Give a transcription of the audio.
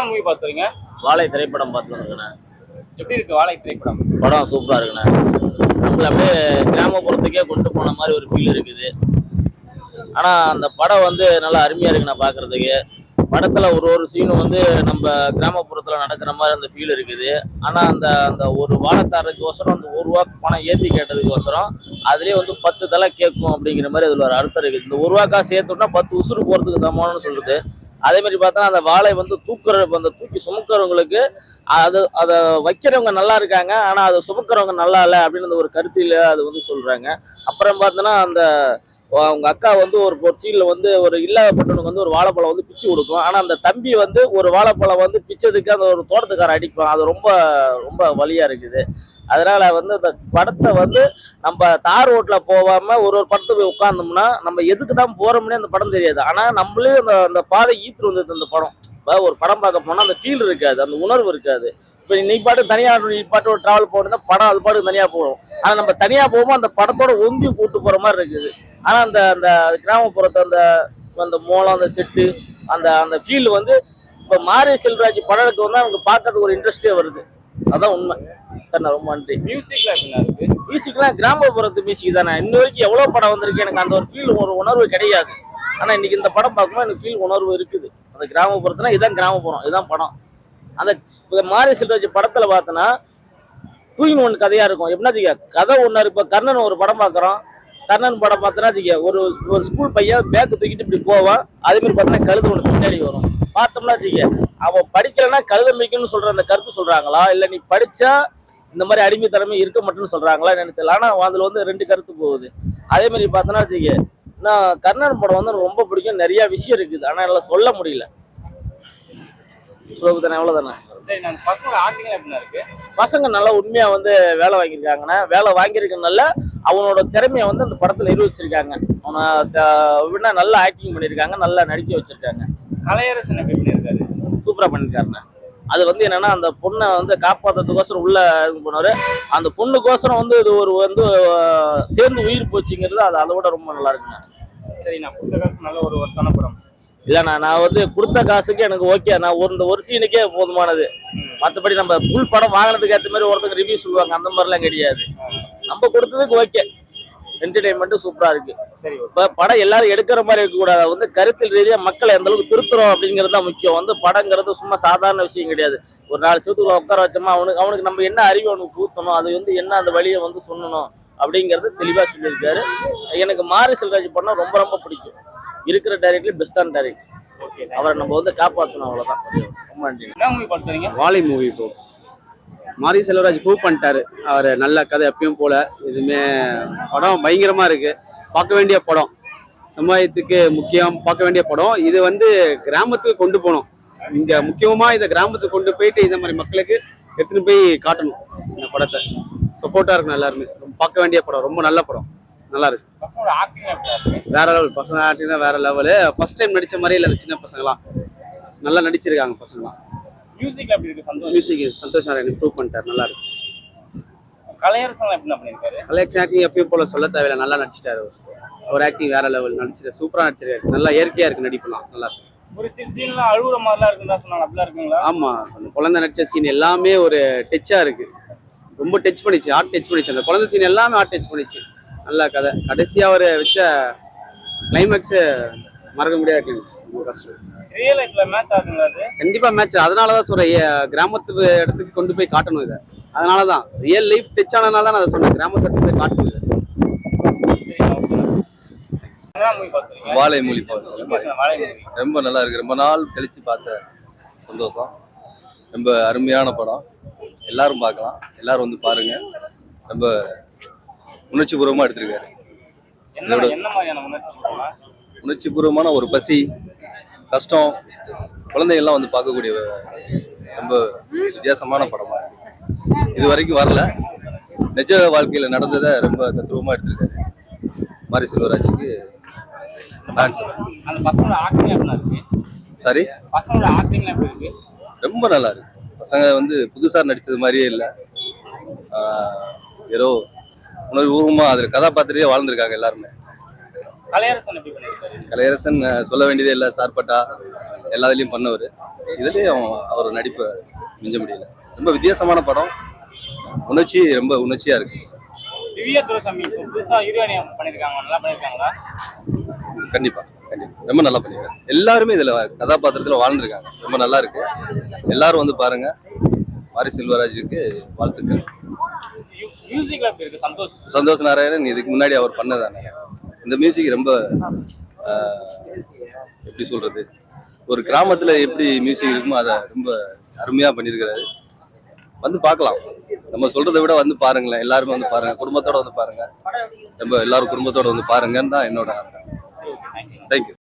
Movie பாத்துறீங்க? வாழை திரைப்படம் பார்த்து வந்துருக்கேன். எப்படி இருக்கு வாழை திரைப்படம்? படம் சூப்பரா இருக்குண்ணே. நம்மள அப்படியே கிராமப்புறத்துக்கே கொண்டு போன மாதிரி ஒரு ஃபீல் இருக்குது. ஆனா அந்த படம் வந்து நல்லா அருமையா இருக்குண்ணா பாக்குறதுக்கு. படத்துல ஒரு ஒரு சீனும் வந்து நம்ம கிராமப்புறத்துல நடக்கிற மாதிரி அந்த ஃபீல் இருக்குது. ஆனா அந்த அந்த ஒரு வாழைத்தாரத்துக்கோசரம் அந்த ₹1 பணம் ஏத்தி கேட்டதுக்கோசரம் அதுலயே வந்து 10 தலை கேட்கும் அப்படிங்கிற மாதிரி அதுல ஒரு அர்த்தம் இருக்குது. இந்த ₹1 காசு ஏத்தோம்னா 10 உசுறு போறதுக்கு சமம்னு சொல்லுது. அதே மாதிரி பார்த்தா அந்த வாழை வந்து அந்த தூக்கி சுமக்கிறவங்களுக்கு அதை வைக்கிறவங்க நல்லா இருக்காங்க, ஆனா அதை சுமக்கிறவங்க நல்லா இல்லை அப்படின்னு ஒரு கருத்தில அது வந்து சொல்றாங்க. அப்புறம் பார்த்தோன்னா அந்த அவங்க அக்கா வந்து ஒரு சீன்ல வந்து ஒரு இல்லாதப்பட்டவனுக்கு வந்து ஒரு வாழைப்பழம் வந்து பிச்சு கொடுக்கும். ஆனா அந்த தம்பி வந்து ஒரு வாழைப்பழம் வந்து பிச்சதுக்கு அந்த ஒரு தோட்டத்துக்கார அடிப்பான். அது ரொம்ப ரொம்ப வலியா இருக்குது. அதனால வந்து அந்த படத்தை வந்து நம்ம தார் ரோட்ல போகாம ஒரு ஒரு படத்தை போய் உட்கார்ந்தோம்னா நம்ம எதுக்கு தான் போறோம்னே அந்த படம் தெரியாது. ஆனா நம்மளே அந்த அந்த பாதை ஈர்த்து வந்தது அந்த படம். ஒரு படம் பார்க்க போனா அந்த ஃபீல் இருக்காது, அந்த உணர்வு இருக்காது. இப்ப நீ பாட்டு தனியா நீ பாட்டு ஒரு டிராவல் போனா படம் அது பாட்டு தனியா போகும். ஆனா நம்ம தனியா போகும்போது அந்த படத்தோட ஒந்தி கூட்டு போற மாதிரி இருக்குது. ஆனா அந்த அந்த கிராமப்புறத்தை அந்த அந்த மோளம் அந்த செட்டு அந்த அந்த ஃபீல் வந்து இப்ப மாரி செல்வராஜ் படத்துக்கு வந்து நமக்கு பார்க்கறதுக்கு ஒரு இன்ட்ரெஸ்டே வருது. அதான் உண்மை சார். நான் ரொம்ப நன்றி. மியூசிக்லாம் கிராமப்புறத்து மியூசிக் தானே. இன்ன வரைக்கும் எவ்வளவு படம் வந்திருக்கு, எனக்கு அந்த ஒரு ஃபீல் ஒரு உணர்வு கிடையாது. ஆனா இன்னைக்கு இந்த படம் பார்க்கும்போது எனக்கு ஃபீல் உணர்வு இருக்குது. அந்த கிராமப்புறத்துல இதான் கிராமப்புறம், இதுதான் படம். அந்த மாரி செல்வராஜ் படத்துல பார்த்தோன்னா 2 in 1 கதையா இருக்கும். எப்படின்னா கதை ஒண்ணு. இப்ப கர்ணன் ஒரு படம் பார்க்குறோம். கர்ணன் படம் பார்த்தோன்னா ஒரு ஒரு ஸ்கூல் பையன் பேக்கு தூக்கிட்டு இப்படி போவான். அதே மாதிரி பார்த்தோன்னா கழுது ஒன்று பின்னாடி வரும். பார்த்தோம்னா அவன் படிக்கலன்னா கழுத மிக்கணும்னு சொல்ற அந்த கருத்து சொல்றாங்களா, இல்ல நீ படிச்சா இந்த மாதிரி அடிமைத்தனமே இருக்க மாட்டேன்னு சொல்றாங்களா எனக்கு தெரியல. ஆனா அதுல வந்து 2 கருத்து போகுது. அதே மாதிரி பார்த்தோன்னா நான் கர்ணன் படம் வந்து ரொம்ப பிடிக்கும். நிறைய விஷயம் இருக்குது, ஆனா எல்லாம் சொல்ல முடியல. எவ்வளவுதானே. பசங்க நல்லா உண்மையா வந்து வேலை வாங்கியிருக்காங்கன்னா, வேலை வாங்கியிருக்கனால அவனோட திறமைய வந்து அந்த படத்துல நிரூபிச்சிருக்காங்க. அவனை நல்லா ஆக்டிங் பண்ணியிருக்காங்க, நல்லா நடிக்க வச்சிருக்காங்க. கலையரசன் எப்படி பண்ணியிருக்காரு? சூப்பரா பண்ணிருக்காருண்ணே. அது வந்து என்னன்னா அந்த பொண்ணை வந்து காப்பாத்துறதுக்கோசரம் உள்ள இது பண்ணாரு. அந்த பொண்ணுக்கோசரம் வந்து இது ஒரு வந்து சேர்ந்து உயிர் போச்சுங்கிறது அது அதை விட ரொம்ப நல்லா இருக்குங்க. சரி, நான் கொடுத்த காசு நல்ல ஒரு ஒருத்தான படம் இல்லைண்ணா. நான் வந்து கொடுத்த காசுக்கு எனக்கு ஓகே. நான் ஒரு சீனுக்கே போதுமானது. மற்றபடி நம்ம ஃபுல் படம் வாங்கினதுக்கு ஏற்ற மாதிரி ஒருத்தங்க ரிவ்யூ சொல்லுவாங்க, அந்த மாதிரிலாம் கிடையாது. நம்ம கொடுத்ததுக்கு ஓகே. என்டர்டைன்மெண்ட்டும் சூப்பரா இருக்கு. சரி, இப்ப படம் எல்லாரும் எடுக்கிற மாதிரி இருக்கக்கூடாது. வந்து கருத்தில் ரீதியா மக்களை எந்த அளவுக்கு திருத்துறோம் அப்படிங்கிறது தான் முக்கியம். வந்து படங்கிறது சும்மா சாதாரண விஷயம் கிடையாது. ஒரு 4 செவத்துக்குள்ள உட்கார வச்சோமா அவனுக்கு நம்ம என்ன அறிவு அவனுக்கு பூத்தணும், அது வந்து என்ன அந்த வழியை வந்து சொல்லணும் அப்படிங்கறது தெளிவா சொல்லியிருக்காரு. எனக்கு மாரி செல்வராஜ் படம் ரொம்ப ரொம்ப பிடிக்கும். இருக்கிற டைரக்ட்லி பெஸ்டான டைரக்ட். அவரை நம்ம வந்து காப்பாற்றணும், அவ்வளவுதான். ரொம்ப நன்றி. வாழை மூவி இப்போ மாரி செல்வராஜ் ப்ரூவ் பண்ணிட்டாரு. அவர் நல்ல கதை எப்பயும் போல. எதுவுமே படம் பயங்கரமா இருக்கு. பார்க்க வேண்டிய படம், சமுதாயத்துக்கு முக்கியம் பார்க்க வேண்டிய படம். இது வந்து கிராமத்துக்கு கொண்டு போகணும். இங்க முக்கியமா இதை கிராமத்துக்கு கொண்டு போயிட்டு இந்த மாதிரி மக்களுக்கு எடுத்துன்னு போய் காட்டணும். இந்த படத்தை சப்போர்ட்டா இருக்கணும் எல்லாருமே. பார்க்க வேண்டிய படம், ரொம்ப நல்ல படம், நல்லா இருக்கு. வேற லெவல். பசங்க ஆக்டிங் தான் வேற லெவலு. ஃபர்ஸ்ட் டைம் நடிச்ச மாதிரி இல்லை. அந்த சின்ன பசங்களாம் நல்லா நடிச்சிருக்காங்க. பசங்களாம் மியூசிக் சந்தோஷ் நாராயணன் இம்ப்ரூவ் பண்ணிட்டார், நல்லா இருக்கு. கலையரசன் ஆக்டிங் எப்பயும் போல சொல்ல தேவையில்லை, நல்லா நடிச்சிட்டாரு. அவர் ஆக்டிங் வேற லெவல், நடிச்சிட்டாரு, சூப்பரா நடிச்சிருக்காரு. நல்லா இயற்கையா இருக்கு நடிப்புலாம், நல்லா இருக்கு. ஆமா, அந்த குழந்தை நடிச்ச சீன் எல்லாமே ஒரு டச்சா இருக்கு. ரொம்ப டச் பண்ணிச்சு, ஹார்ட் டச் பண்ணிச்சு. அந்த குழந்தை சீன் எல்லாமே ஹார்ட் டச் பண்ணிச்சு. நல்ல கதை. கடைசியா அவர் வச்ச கிளைமேக்ஸ் மறக்க முடியாது. ரொம்ப கஷ்டம். கண்டிப்பா மேட்ச். அதனாலதான் சொல்றேன், கிராமத்து இடத்துக்கு கொண்டு போய் காட்டணும் இதை. அதனாலதான் ரியல் லைஃப் டச் ஆனதுனால தான் அதை சொன்னேன், கிராமத்து இடத்துக்கு போய் காட்டணும். வாழை மொழி ரொம்ப நல்லா இருக்கு. ரொம்ப நாள் கழிச்சு பார்த்த சந்தோஷம். ரொம்ப அருமையான படம். எல்லாரும் பார்க்கலாம், எல்லாரும் வந்து பாருங்க. ரொம்ப உணர்ச்சி பூர்வமா எடுத்திருக்காரு. உணர்ச்சி பூர்வமான ஒரு பசி, கஷ்டம், குழந்தைகள்லாம் வந்து பார்க்கக்கூடிய ரொம்ப வித்தியாசமான படமா இருக்கு. இது வரைக்கும் வரல. நிஜ வாழ்க்கையில நடந்ததை ரொம்ப தத்துவமா எடுத்திருக்காரு. மாரி செல்வராஜுக்கு சரி, ரொம்ப நல்லா இருக்கு. பசங்க வந்து புதுசா நடிச்சது மாதிரியே இல்லை. ஏதோ உணர்வுபூர்வமா அதில் கதாபாத்திரத்தையே வாழ்ந்திருக்காங்க எல்லாருமே. கலையரசன் எப்படி பண்ணிருக்காரு? கலையரசன் சொல்ல வேண்டியதே இல்லை. சார்பட்டா எல்லாத்துலேயும் பண்ணவர். இதுலேயும் அவர் நடிப்பை மிஞ்ச முடியல. ரொம்ப வித்தியாசமான படம், ரொம்ப உணர்ச்சியா இருக்கு. திவ்யா துரைசாமி புதுசா ஹீரோயினி பண்ணிருக்காங்க, நல்லா பண்ணிருக்காங்களா? கண்டிப்பா ரொம்ப நல்லா பண்ணிருக்காங்க. எல்லாருமே இதுல கதாபாத்திரத்துல வாழ்ந்திருக்காங்க. ரொம்ப நல்லா இருக்கு. எல்லாரும் வந்து பாருங்க. மாரி செல்வராஜுக்கு வாழ்த்துக்கள். மியூசிக்ல எப்படி இருக்கு? சந்தோஷ் நாராயணன் இதுக்கு முன்னாடி அவர் பண்ணதானே. இந்த மியூசிக் ரொம்ப எப்படி சொல்றது, ஒரு கிராமத்துல எப்படி மியூசிக் இருக்குமோ அதை ரொம்ப அருமையா பண்ணியிருக்கிறாரு. வந்து பார்க்கலாம். நம்ம சொல்றதை விட வந்து பாருங்களேன். எல்லாருமே வந்து பாருங்க, குடும்பத்தோட வந்து பாருங்க. ரொம்ப எல்லாரும் குடும்பத்தோட வந்து பாருங்கன்னு தான் என்னோட ஆசை. தேங்க்யூ.